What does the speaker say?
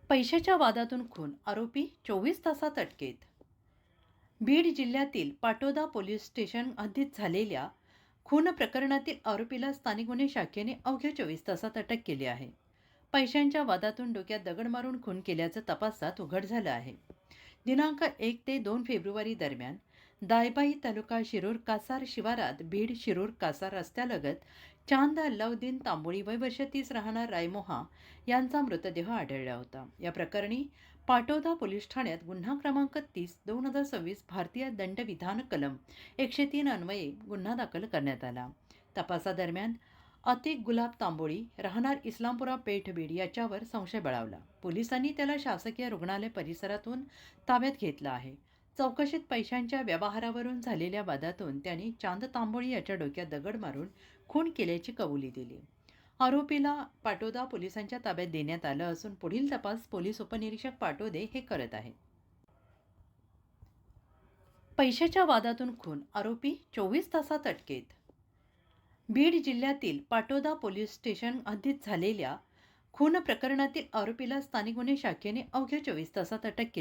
पैशाच्या वादातून खून, आरोपी 24 तासात अटकेत. बीड जिल्ह्यातील पाटोदा पोलीस स्टेशन हद्दीत झालेल्या खून प्रकरणातील आरोपीला स्थानिक गुन्हे शाखेने अवघ्या 24 तासात अटक केली आहे. पैशांच्या वादातून डोक्यात दगड मारून खून केल्याचं तपासात उघड झालं आहे. दिनांक 1 ते 2 फेब्रुवारी दरम्यान दायबाई तालुका शिरूर कासार शिवारात बीड शिरूर कासार रस्त्यालगत चांद अल्लाउद्दीन तांबोळी वय वर्ष 30 राहणार रायमोहा यांचा मृतदेह आढळला होता. या प्रकरणी पाटोदा पोलीस ठाण्यात गुन्हा क्रमांक 30/2026 भारतीय दंडविधान कलम 103 अन्वये गुन्हा दाखल करण्यात आला. तपासादरम्यान अतिक गुलाब तांबोळी राहणार इस्लामपुरा पेठ बीड याच्यावर संशय बळावला. पोलिसांनी त्याला शासकीय रुग्णालय परिसरातून ताब्यात घेतलं आहे. चौकशीत पैशांच्या व्यवहारावरून झालेल्या वादातून त्यांनी चांद तांबोळी याच्या डोक्यात दगड मारून खून केल्याची कबुली दिली. आरोपीला पाटोदा पोलिसांच्या ताब्यात देण्यात आलं असून पुढील तपास पोलीस उपनिरीक्षक पाटोदे हे करत आहेत. पैशाच्या वादातून खून, आरोपी 24 तासात अटकेत. बीड जिल्ह्यातील पाटोदा पोलीस स्टेशन हद्दीत झालेल्या खून प्रकरणातील आरोपीला स्थानिक गुन्हे शाखेने अवघ्या 24 तासात अटक केली.